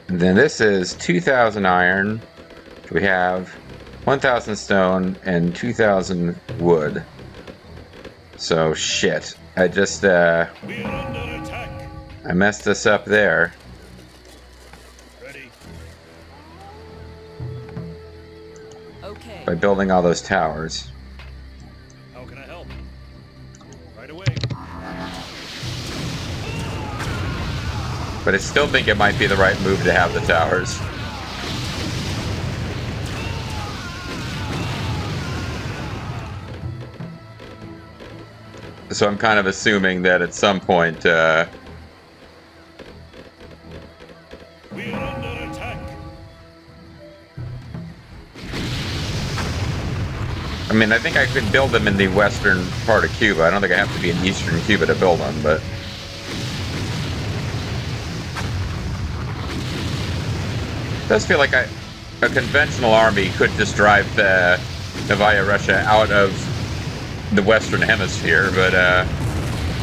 And then this is 2,000 iron. We have 1,000 stone and 2,000 wood. So shit. I just I messed this up there. Ready. Okay. By building all those towers. How can I help? Right away. But I still think it might be the right move to have the towers. So I'm kind of assuming that at some point, We are under attack. I mean, I think I could build them in the western part of Cuba. I don't think I have to be in eastern Cuba to build them, but... It does feel like a conventional army could just drive Novaya Russia out of the Western Hemisphere, but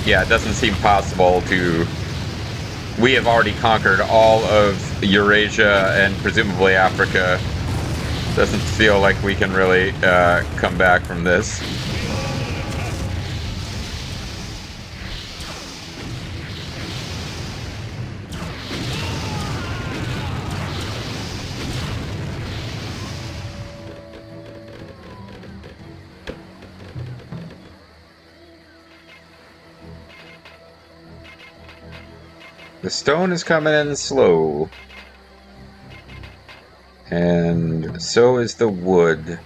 yeah, it doesn't seem possible to... We have already conquered all of Eurasia and presumably Africa. Doesn't feel like we can really come back from this. The stone is coming in slow. And so is the wood.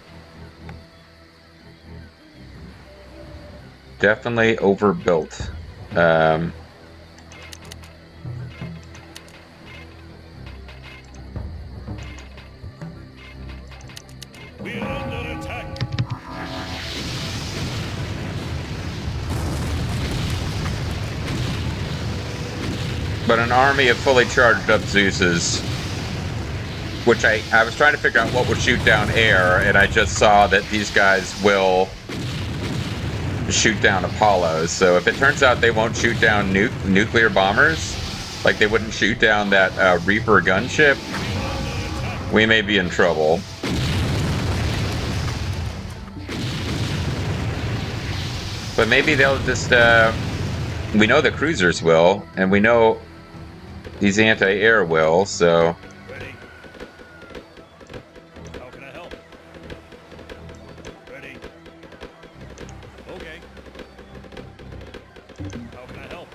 Definitely overbuilt. We are under attack. But an army of fully charged up Zeuses, which I was trying to figure out what would shoot down air, and I just saw that these guys will shoot down Apollos. So if it turns out they won't shoot down nuclear bombers, like they wouldn't shoot down that Reaper gunship, we may be in trouble. But maybe they'll just, we know the cruisers will, and we know these anti-air will, so... Ready. How can I help? Ready. Okay. How can I help?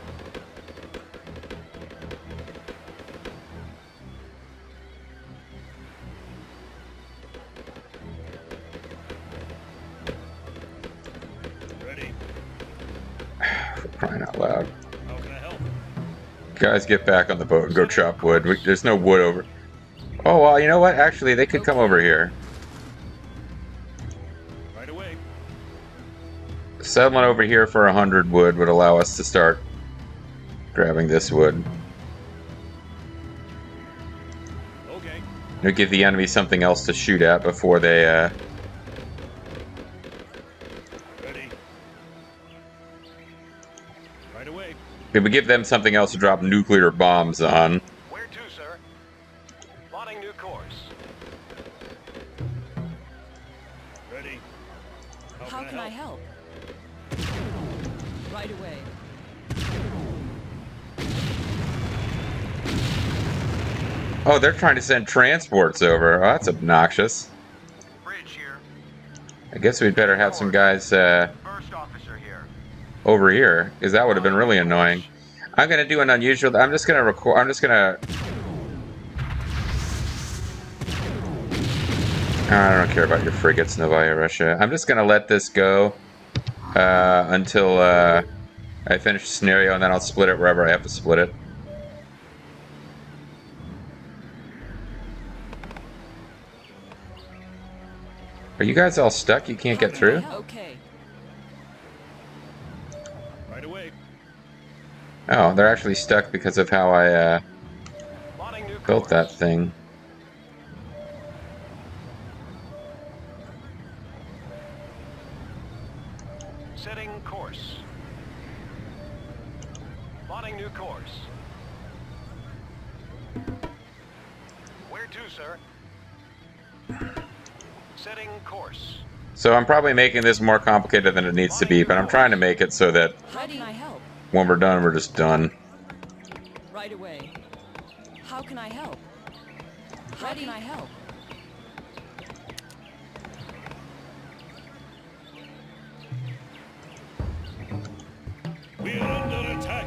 Ready. For crying out loud. How can I help? Guys, get back on the boat and go chop wood. There's no wood over... Oh, well, you know what? Actually, they could come over here. Right away. Settlement over here for 100 wood would allow us to start grabbing this wood. Okay. It'll give the enemy something else to shoot at before they, Ready. Right away. It would give them something else to drop nuclear bombs on. Where to, sir? Plotting new course. Ready. How can I help? Right away. Oh, they're trying to send transports over. Oh, that's obnoxious. Bridge here. I guess we'd better have some guys First officer here. over here, because that would have been really annoying. I'm gonna do an unusual... I'm just gonna record... I'm just gonna... I don't care about your frigates, Novaya Russia. I'm just gonna let this go until I finish the scenario, and then I'll split it wherever I have to split it. Are you guys all stuck? You can't get through? Okay. Right away. Oh, they're actually stuck because of how I Plotting new built course. that thing. Setting course. Plotting new course. Where to, sir? Setting course. So I'm probably making this more complicated than it needs to be, but I'm trying to make it so that How can I help? when we're done, we're just done. Right away. How can I help? How can I help? We're under attack.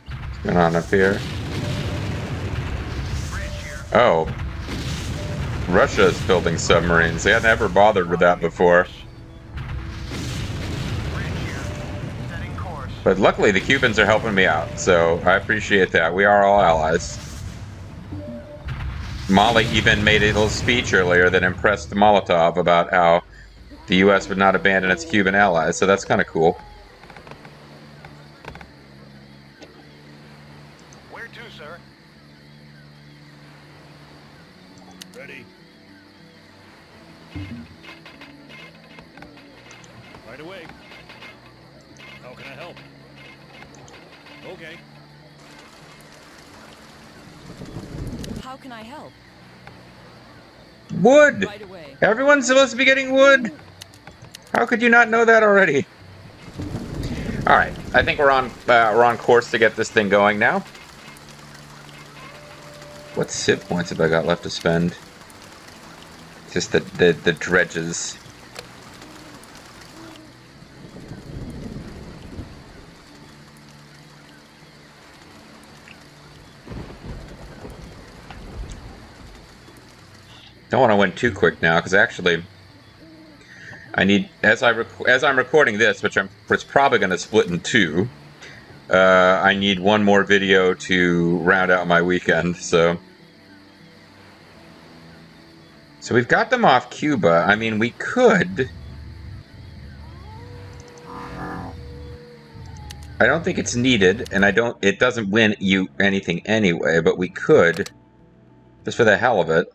What's going on up here? Oh. Russia's building submarines. They had never bothered with that before. But luckily the Cubans are helping me out, so I appreciate that. We are all allies. Mali even made a little speech earlier that impressed Molotov about how the US would not abandon its Cuban allies, so that's kind of cool. Where to, sir? Ready. Right away. How can I help? Okay. How can I help? Wood! Right away. Everyone's supposed to be getting wood! How could you not know that already? Alright, I think we're on course to get this thing going now. What civ points have I got left to spend? Just the dredges. Don't want to win too quick now, because actually, I need as I'm recording this, which it's probably going to split in two. I need one more video to round out my weekend. So we've got them off Cuba. I mean, we could. I don't think it's needed, and it doesn't win you anything anyway. But we could, just for the hell of it.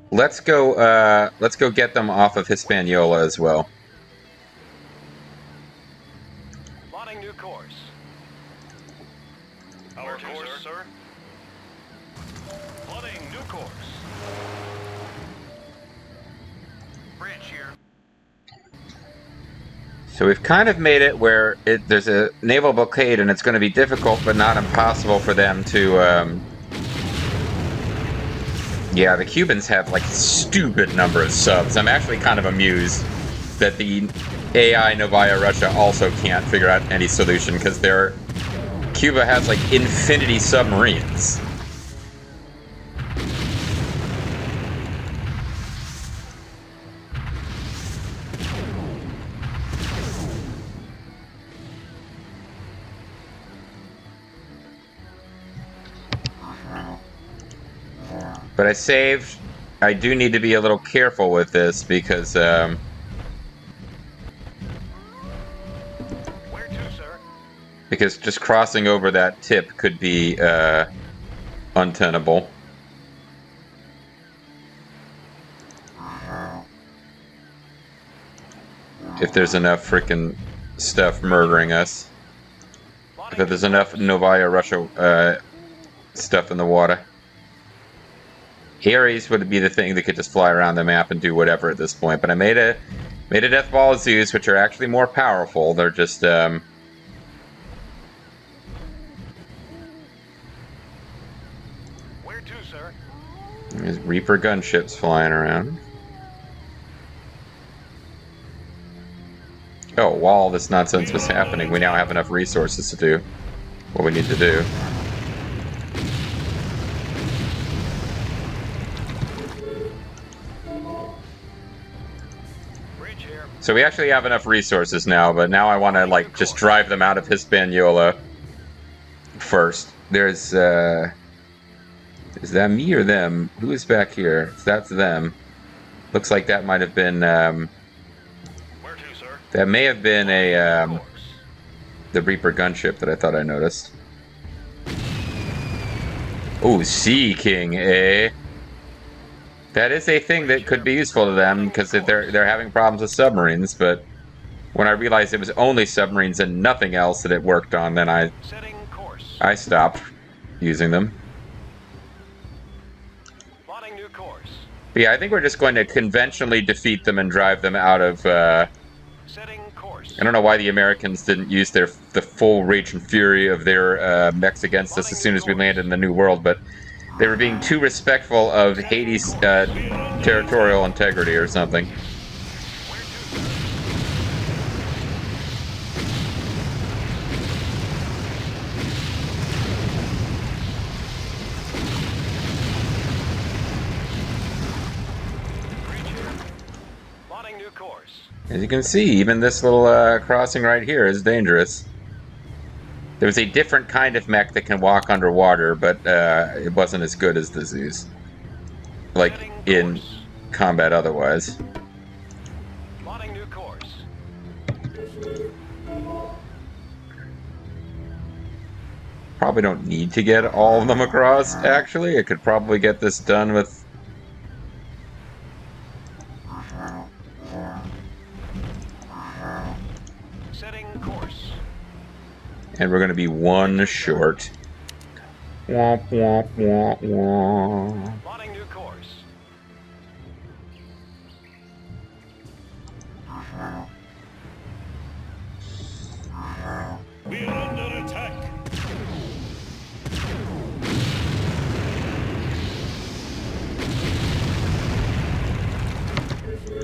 Let's go get them off of Hispaniola as well. Plotting new course. Our course, sir. Plotting new course. Bridge here. So we've kind of made it where there's a naval blockade, and it's going to be difficult but not impossible for them to... Yeah, the Cubans have like a stupid number of subs. I'm actually kind of amused that the AI Novaya Russia also can't figure out any solution, because Cuba has like infinity submarines. But I saved. I do need to be a little careful with this because Where to, sir? because just crossing over that tip could be untenable. If there's enough freaking stuff murdering us. If there's enough Novaya Russia stuff in the water. Ares would be the thing that could just fly around the map and do whatever at this point. But I made a Death Ball of Zeus, which are actually more powerful. They're just There's Where to, sir? Reaper gunships flying around. Oh, while all this nonsense was happening, we now have enough resources to do what we need to do. So we actually have enough resources now, but now I want to like just drive them out of Hispaniola first. There's is that me or them? Who is back here? That's them. Looks like that might have been Where to, sir? that may have been a the Reaper gunship that I thought I noticed. Oh, Sea King, eh? That is a thing that could be useful to them, because they're having problems with submarines, but when I realized it was only submarines and nothing else that it worked on, then I stopped using them. Plotting new course. But yeah, I think we're just going to conventionally defeat them and drive them out of... Setting course. I don't know why the Americans didn't use the full rage and fury of their mechs against us as soon as we landed in the New World, but they were being too respectful of Hades' territorial integrity or something. Where to, sir? Breach here. Plotting new course. As you can see, even this little crossing right here is dangerous. There's a different kind of mech that can walk underwater, but it wasn't as good as the Zeus. Like, in combat otherwise. Plotting new course. Probably don't need to get all of them across, actually. I could probably get this done with... Setting course. And we're going to be one short. Womp, womp, womp, womp. Plotting new course. We are under attack.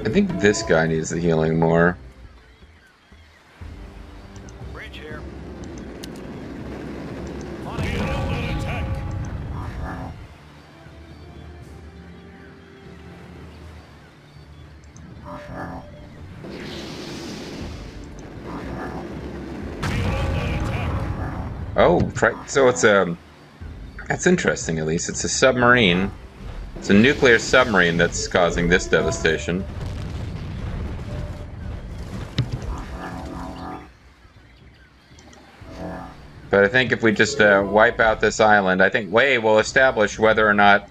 I think this guy needs the healing more. Breach here. Plotting under attack. Oh, so it's a... That's interesting, at least. It's a submarine. It's a nuclear submarine that's causing this devastation. But I think if we just wipe out this island, I think Wei will establish whether or not...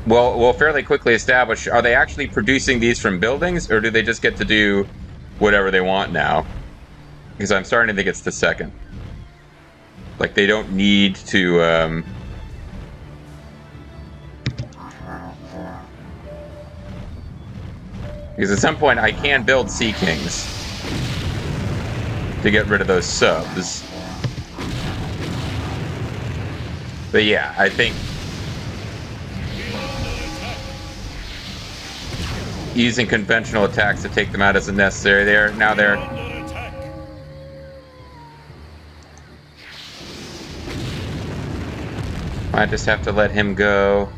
Well, we'll fairly quickly establish, are they actually producing these from buildings, or do they just get to do whatever they want now? Because I'm starting to think it's the second. Like, they don't need to... Because at some point I can build Sea Kings to get rid of those subs. But yeah, I think using conventional attacks to take them out isn't necessary. Now they're I just have to let him go.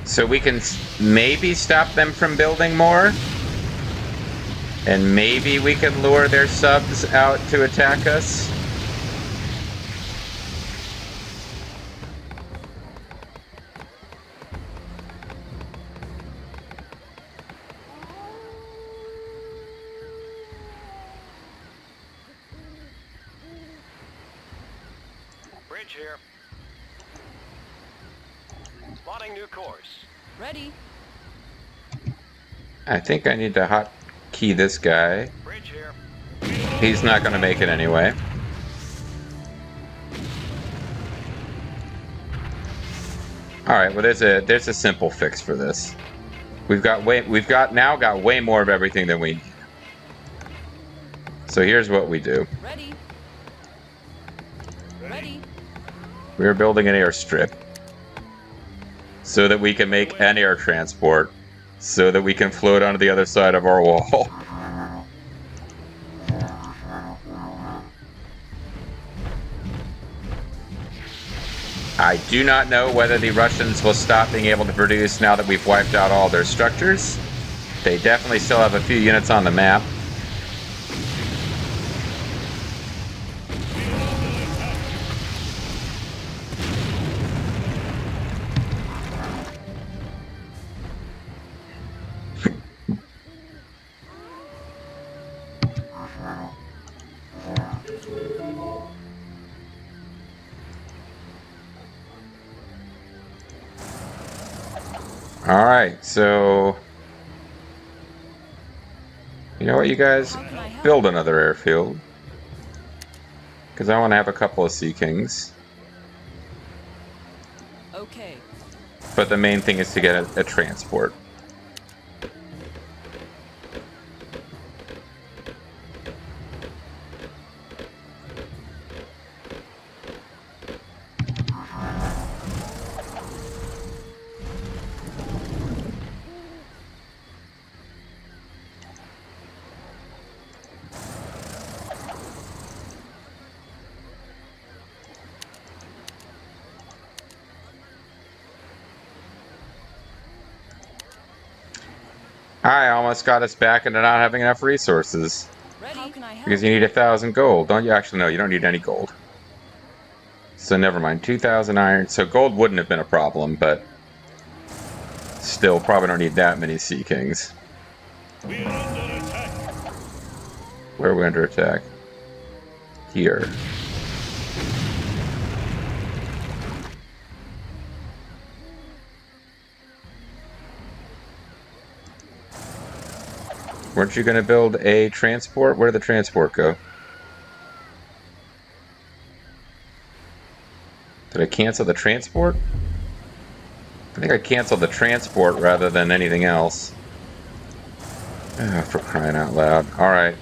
So we can maybe stop them from building more. And maybe we can lure their subs out to attack us. Bridge here. Plotting new course. Ready. I think I need to hotkey this guy. Bridge here. He's not going to make it anyway. All right. Well, there's a simple fix for this. We've got way more of everything than we need. So here's what we do. Ready. Ready. We're building an airstrip so that we can make an air transport, so that we can float onto the other side of our wall. I do not know whether the Russians will stop being able to produce now that we've wiped out all their structures. They definitely still have a few units on the map. Alright, so... You know what, you guys? How can I help? Build another airfield. Because I want to have a couple of Sea Kings. Okay. But the main thing is to get a transport. I almost got us back into not having enough resources. Ready? How can I help? Because you need 1,000 gold. Don't you? Actually, no, you don't need any gold. So never mind. 2,000 iron. So gold wouldn't have been a problem, but still probably don't need that many Sea Kings. We are under attack. Where are we under attack? Here. Weren't you going to build a transport? Where did the transport go? Did I cancel the transport? I think I canceled the transport rather than anything else. Ah, for crying out loud. Alright.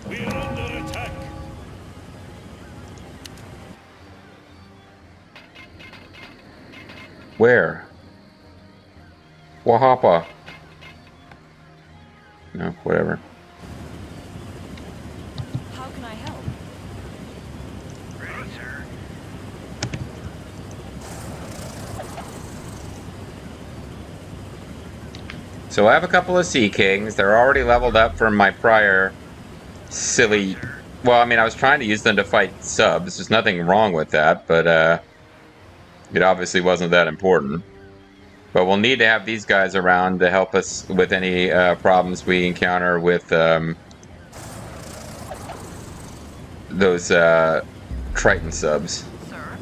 We are under attack. Where? Wahapa. No, whatever. How can I help? Ready, sir. So I have a couple of Sea Kings. They're already leveled up from my prior silly... Well, I mean, I was trying to use them to fight subs. There's nothing wrong with that, but it obviously wasn't that important. But we'll need to have these guys around to help us with any problems we encounter with those Triton subs. Sir?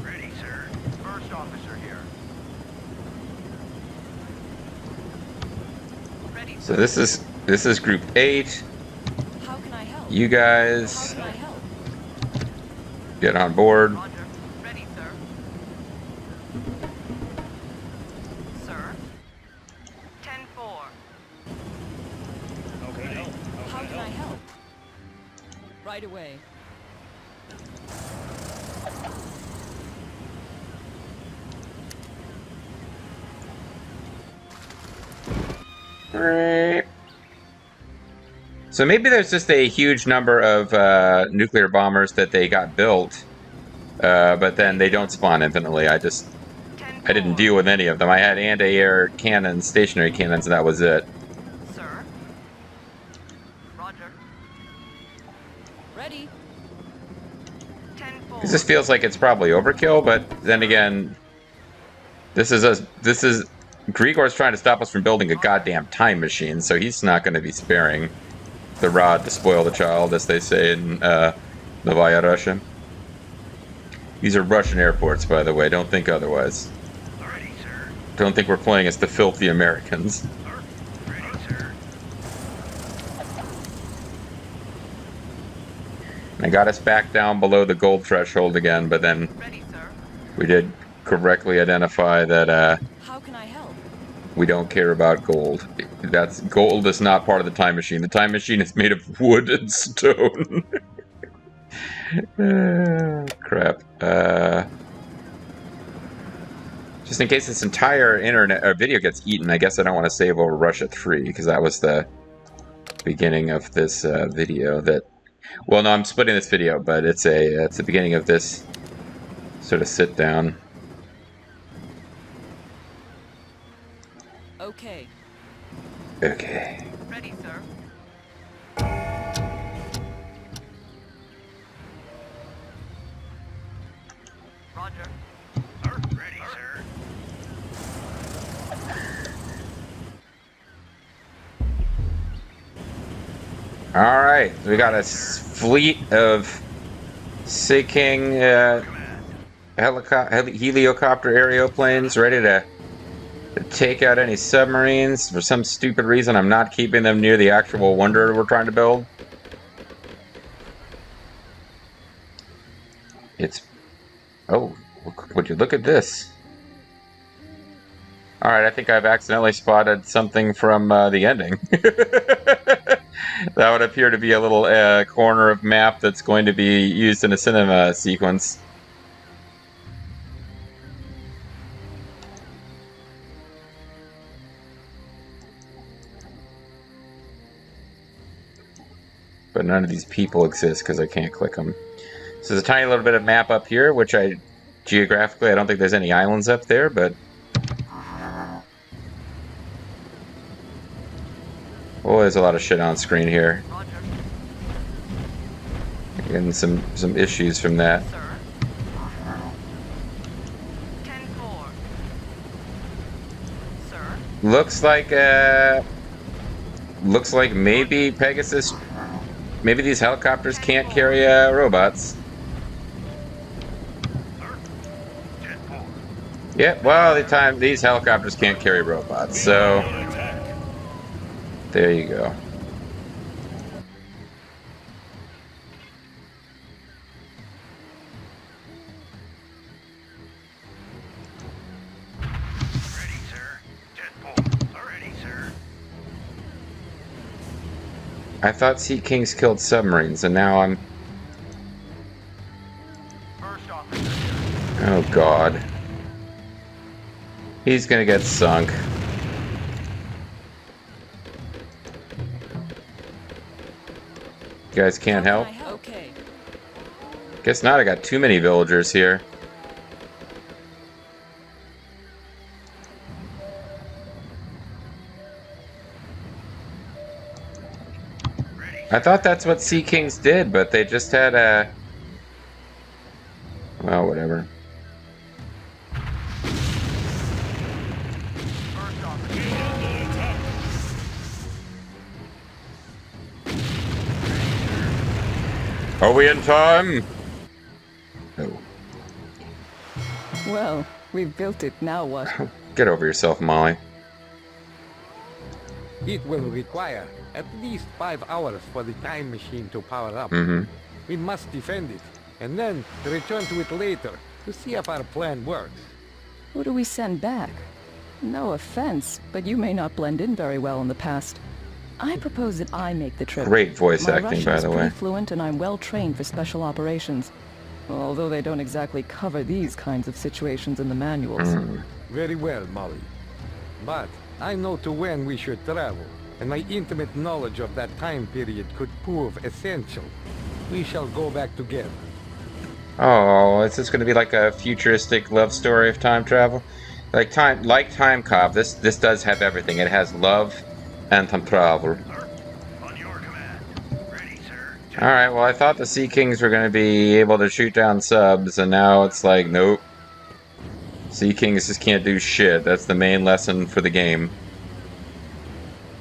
Ready, sir. First officer here. Ready, So this is Group 8. How can I help? You How guys can I help? get on board. Roger. Ready, sir. Sir? 10-4. How can I help? How can I help? Right away. So maybe there's just a huge number of nuclear bombers that they got built, but then they don't spawn infinitely. I didn't deal with any of them. I had anti-air cannons, stationary cannons, and that was it. Sir? Roger. Ready? 10-4. This feels like it's probably overkill, but then again, this is Grigor's trying to stop us from building a goddamn time machine, so he's not going to be sparing the rod to spoil the child, as they say in Novaya Russia. These are Russian airports, by the way. Don't think otherwise. Ready, sir. Don't think we're playing as the filthy Americans. Sir. Ready, sir. I got us back down below the gold threshold again, but then Ready, sir. we did correctly identify that How can I help? we don't care about gold. Gold is not part of the time machine. The time machine is made of wood and stone. Crap. Just in case this entire internet or video gets eaten, I guess I don't want to save over Russia 3, because that was the beginning of this video. Well, no, I'm splitting this video, but it's the beginning of this sort of sit down. Okay. Okay. Ready, sir. Roger. Sir. Ready, sir. All right, we got a fleet of Sea King Command. heliocopter aeroplanes ready to take out any submarines. For some stupid reason, I'm not keeping them near the actual wonder we're trying to build. It's... Oh, would you look at this? Alright, I think I've accidentally spotted something from the ending. That would appear to be a little corner of map that's going to be used in a cinema sequence. But none of these people exist because I can't click them. So there's a tiny little bit of map up here, which geographically, I don't think there's any islands up there, but... Oh, there's a lot of shit on screen here. Getting some issues from that. Sir. 10-4. Sir. Looks like maybe Pegasus... Maybe these helicopters can't carry robots. Yeah, well, these helicopters can't carry robots, so there you go. Ready, sir. 10-4. Ready, sir. I thought Sea Kings killed submarines, and now I'm... First officer. Oh, God. He's gonna get sunk. You guys can't help? Okay. Guess not, I got too many villagers here. I thought that's what Sea Kings did, but they just had a... Well, whatever. First officer. Are we in time? No. Well, we've built it. Now what? Get over yourself, Molly. It will require at least 5 hours for the time machine to power up. We must defend it, and then return to it later to see if our plan works. Who do we send back? No offense, but you may not blend in very well in the past. I propose that I make the trip. Great voice My acting, Russian's by the way. pretty fluent, and I'm well trained for special operations. Although they don't exactly cover these kinds of situations in the manuals. Very well, Molly. But I know to when we should travel, and my intimate knowledge of that time period could prove essential. We shall go back together. Oh, is this going to be like a futuristic love story of time travel? Like Time Cop, this does have everything. It has love and time travel. On your command. Ready, sir. Alright, well I thought the Sea Kings were going to be able to shoot down subs, and now it's like, nope. Sea Kings just can't do shit. That's the main lesson for the game.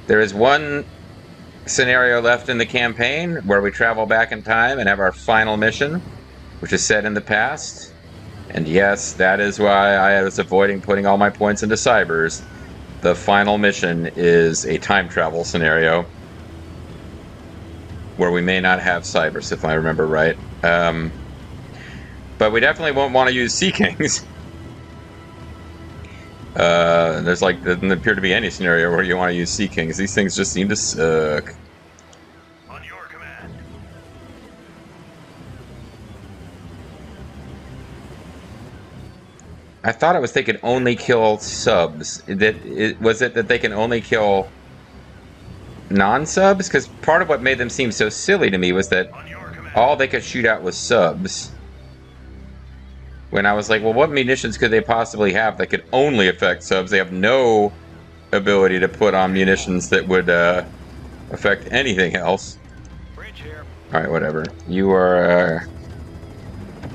There is one scenario left in the campaign where we travel back in time and have our final mission, which is set in the past. And yes, that is why I was avoiding putting all my points into Cybers. The final mission is a time travel scenario where we may not have Cybers, if I remember right. But we definitely won't want to use Sea Kings. There's like, doesn't appear to be any scenario where you want to use Sea Kings. These things just seem to suck. On your command. I thought it was they could only kill subs. Was it that they can only kill non-subs? Because part of what made them seem so silly to me was that On your command. all they could shoot out was subs. When I was like, well, what munitions could they possibly have that could only affect subs? They have no ability to put on munitions that would affect anything else. Bridge here. Alright, whatever. You are...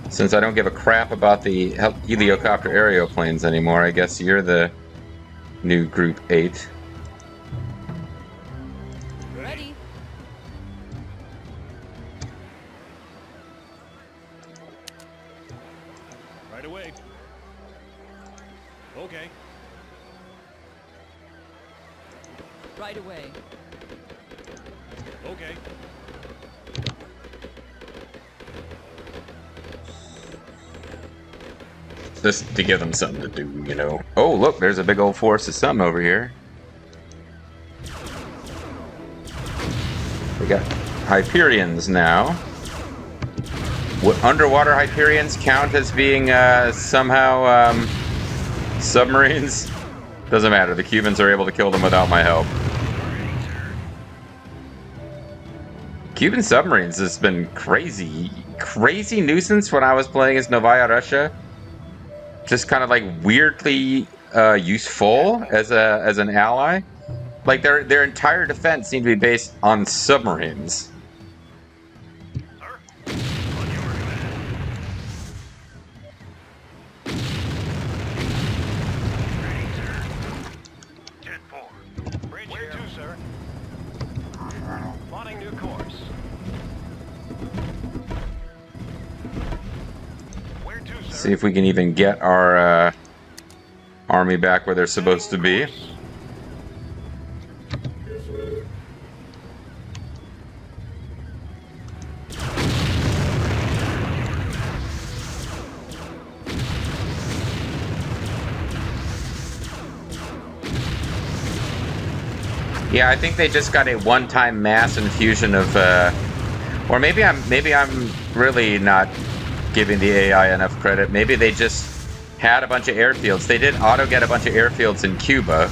since I don't give a crap about the heliocopter aeroplanes anymore, I guess you're the new Group 8. Ready? Right away. Okay. Right away. Okay. Just to give them something to do, you know. Oh, look, there's a big old force of something over here. We got Hyperions now. Would underwater Hyperions count as being somehow submarines? Doesn't matter. The Cubans are able to kill them without my help. Cuban submarines has been crazy nuisance when I was playing as Novaya Russia. Just kind of like weirdly useful as an ally. Like their entire defense seemed to be based on submarines. Sir? On your command. Ready, sir. Jet 4. Bridge Where here. To, sir? Plotting new course. Where to, sir? See if we can even get our army back where they're supposed to be. Yeah, I think they just got a one-time mass infusion of, or maybe I'm really not giving the AI enough credit. Maybe they just had a bunch of airfields. They did auto-get a bunch of airfields in Cuba,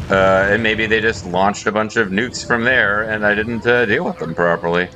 and maybe they just launched a bunch of nukes from there, and I didn't deal with them properly.